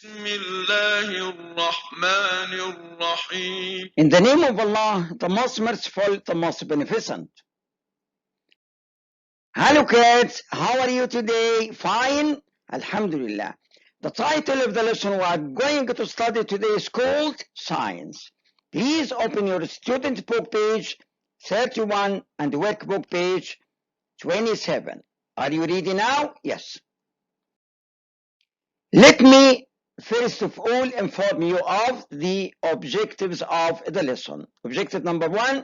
بسم الله الرحمن الرحيم. In the name of Allah, the most merciful, the most beneficent. Hello kids, how are you today? Fine? Alhamdulillah. The title of the lesson we are going to study today is called Science. Please open your student book page 31 and workbook page 27. Are you ready now? Yes. Let me first of all inform you of the objectives of the lesson. Objective number 1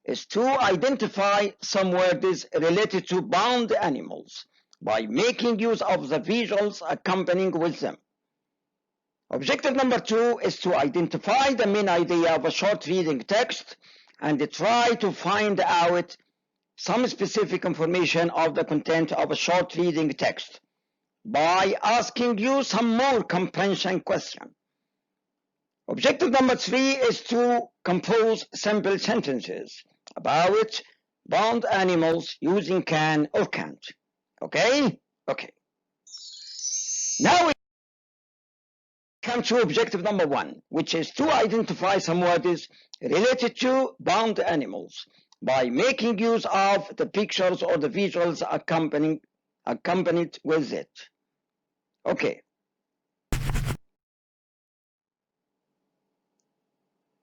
is to identify some words related to bound animals by making use of the visuals accompanying with them. Objective number 2 is to identify the main idea of a short reading text and try to find out some specific information of the content of a short reading text by asking you some more comprehension questions. Objective number 3 is to compose simple sentences about bound animals using can or can't. Okay? Okay. Now we come to objective number 1, which is to identify some words related to bound animals by making use of the pictures or the visuals accompanied with it. Okay.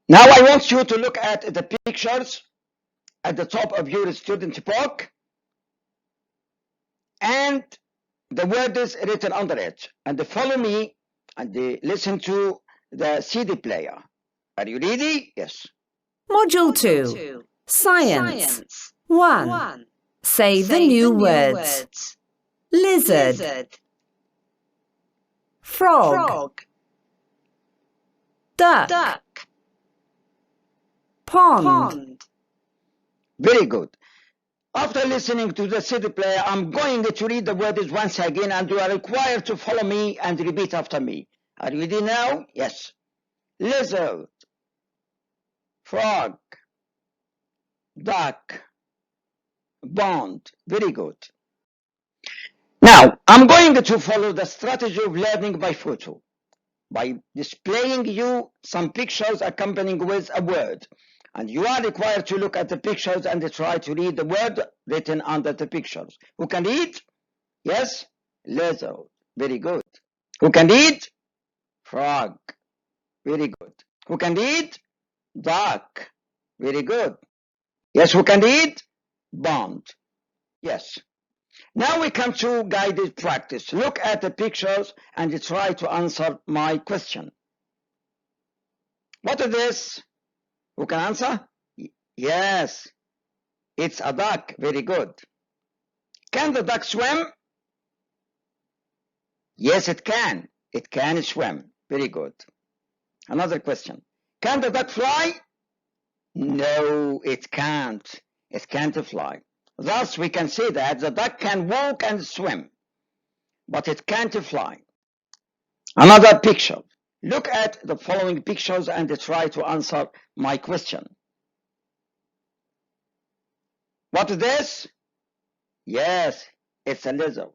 Now I want you to look at the pictures at the top of your student book and the words written under it, and follow me and listen to the CD player. Are you ready? Yes. Module 2. Science. 1. Say the new words. Lizard. Frog. Duck. Pond. Very good. After listening to the CD player, I'm going to read the words once again, and you are required to follow me and repeat after me. Are you ready now? Yes. Lizard, frog, duck, pond. Very good. Now, I'm going to follow the strategy of learning by photo, by displaying you some pictures accompanying with a word. And you are required to look at the pictures and try to read the word written under the pictures. Who can read? Yes? Lizard. Very good. Who can read? Frog. Very good. Who can read? Duck. Very good. Yes, who can read? Pond. Yes. Now we come to guided practice. Look at the pictures and try to answer my question. What is this? Who can answer? Yes, it's a duck. Very good. Can the duck swim? Yes, it can. It can swim. Very good. Another question. Can the duck fly? No, it can't. It can't fly. Thus, we can say that the duck can walk and swim, but it can't fly. Another picture. Look at the following pictures and try to answer my question. What is this? Yes, it's a lizard.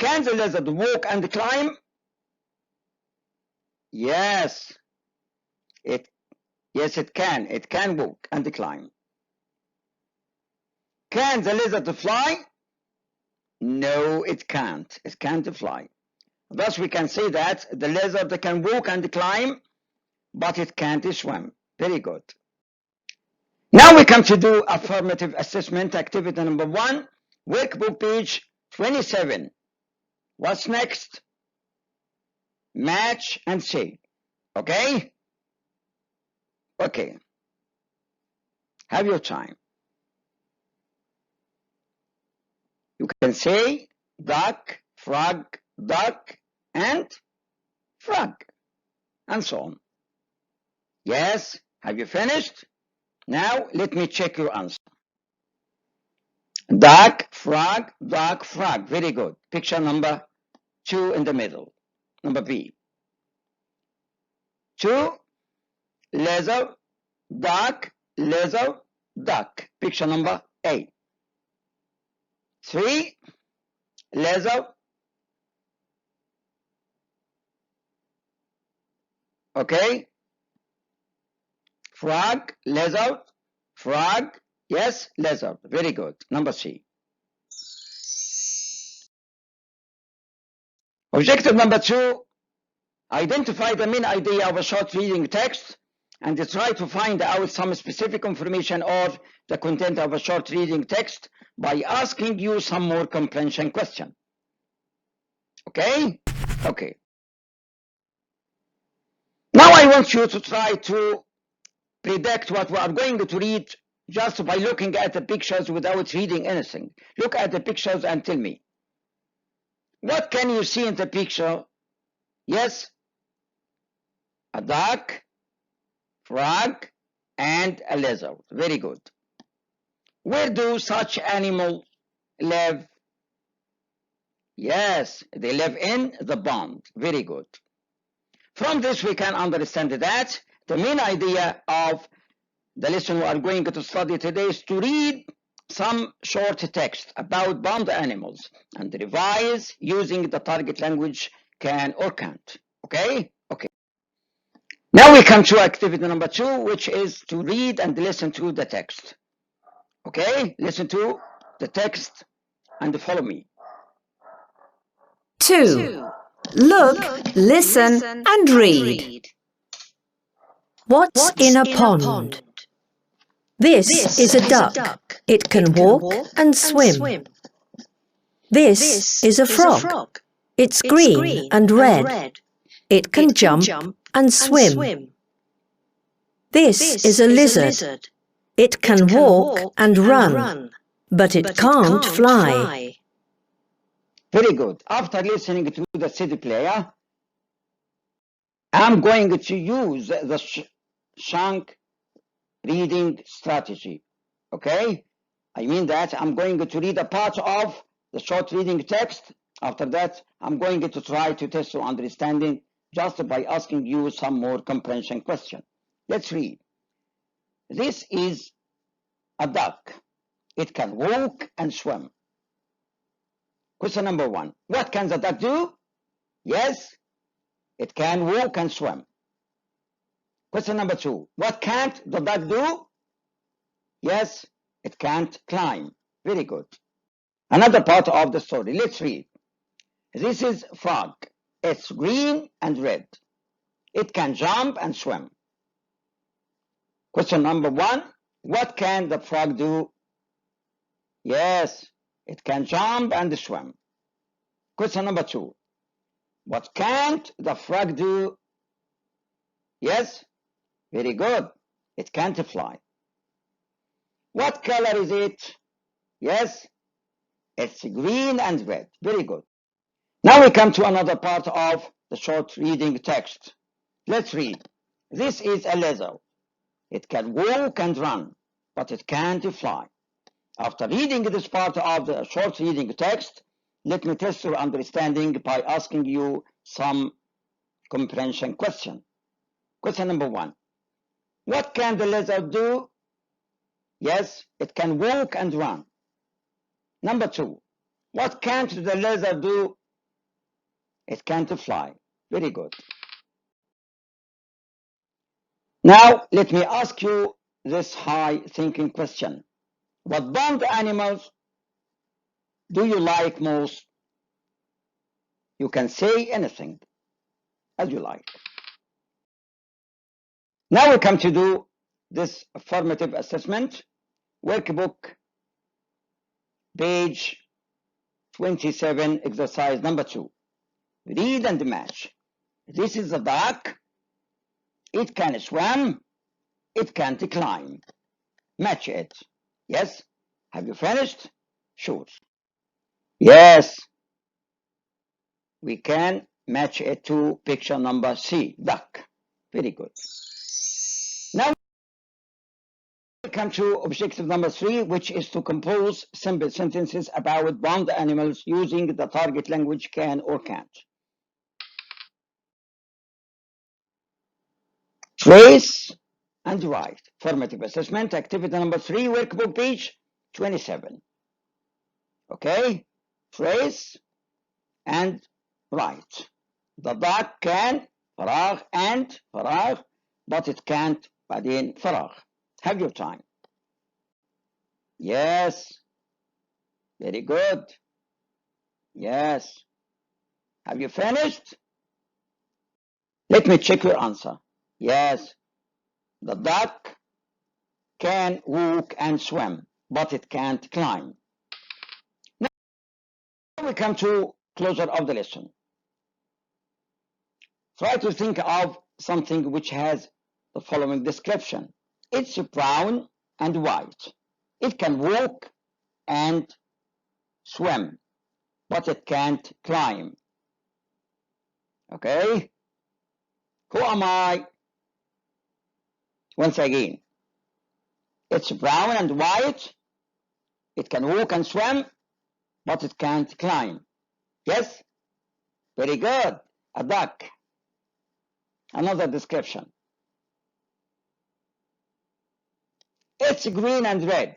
Can the lizard walk and climb? Yes, it can. It can walk and climb. Can the lizard fly? No, it can't. It can't fly. Thus, we can say that the lizard can walk and climb, but it can't swim. Very good. Now we come to do affirmative assessment activity number 1, workbook page 27. What's next? Match and say. Okay? Okay. Have your time. You can say duck, frog, duck, and frog, and so on. Yes, have you finished? Now let me check your answer. Duck, frog, duck, frog. Very good. Picture number 2 in the middle. Number B. 2, lizard, duck, duck. Picture number A. 3, lizard, Okay? Frog, lizard, frog, yes, lizard. Very good. Number C. Objective number 2, identify the main idea of a short reading text and try to find out some specific information or the content of a short reading text by asking you some more comprehension question. Okay? Okay. Now I want you to try to predict what we are going to read just by looking at the pictures without reading anything. Look at the pictures and tell me. What can you see in the picture? Yes? A duck, frog, and a lizard. Very good. Where do such animals live? Yes, they live in the pond. Very good. From this, we can understand that the main idea of the lesson we are going to study today is to read some short text about pond animals and revise using the target language can or can't. Okay? Okay. Now we come to activity number 2, which is to read and listen to the text. Okay? Listen to the text and follow me. 2. Look, listen, and read. What's in a pond? This is a duck. It can walk and swim. This is a frog. It's green and red. It can jump and swim. This is a lizard. It can walk and run, but it can't fly. Very good. After listening to the CD player, I'm going to use the chunk reading strategy. Okay? I mean that I'm going to read a part of the short reading text. After that, I'm going to try to test your understanding just by asking you some more comprehension question. Let's read. This is a duck. It can walk and swim. Question number 1. What can the duck do? Yes, it can walk and swim. Question number 2. What can't the duck do? Yes, it can't climb. Very good. Another part of the story. Let's read. This is frog. It's green and red. It can jump and swim. Question number 1. What can the frog do? Yes, it can jump and swim. Question number 2. What can't the frog do? Yes, very good. It can't fly. What color is it? Yes, it's green and red. Very good. Now we come to another part of the short reading text. Let's read. This is a lizard. It can walk and run, but it can't fly. After reading this part of the short reading text, let me test your understanding by asking you some comprehension question. Question number 1. What can the lizard do? Yes, it can walk and run. Number 2. What can't the lizard do? It can't fly. Very good. Now, let me ask you this high thinking question. What pond animals do you like most? You can say anything as you like. Now we come to do this formative assessment. Workbook, page 27, exercise number 2. Read and match. This is a duck. It can swim. It can't climb. Match it. Yes? Have you finished? Sure. Yes. We can match it to picture number C, duck. Very good. Now we come to objective number 3, which is to compose simple sentences about pond animals using the target language can or can't. Trace and write. Formative assessment, activity number 3, workbook page 27. Okay? Trace and write. The duck can فراغ and فراغ, but it can't. بعدين فراغ. Have your time. Yes. Very good. Yes. Have you finished? Let me check your answer. Yes. The duck can walk and swim, but it can't climb. Now we come to closure of the lesson. Try to think of something which has the following description. It's brown and white. It can walk and swim, but it can't climb. Okay? Who am I? Once again, it's brown and white. It can walk and swim, but it can't climb. Yes? Very good. A duck. Another description. It's green and red.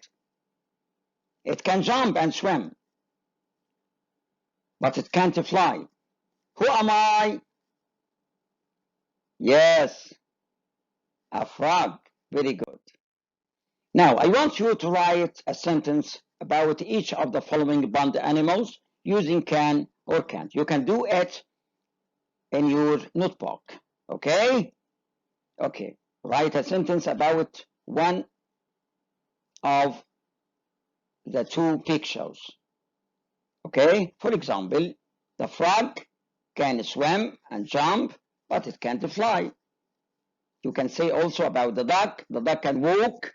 It can jump and swim, but it can't fly. Who am I? Yes, a frog. Very good. Now, I want you to write a sentence about each of the following bond animals using can or can't. You can do it in your notebook. Okay? Okay. Write a sentence about one of the two pictures. Okay? For example, the frog can swim and jump, but it can't fly. You can say also about the duck can walk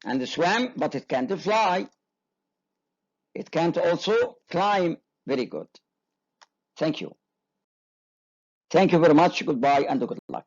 and swim, but it can't fly. It can't also climb. Very good. Thank you. Thank you very much. Goodbye and good luck.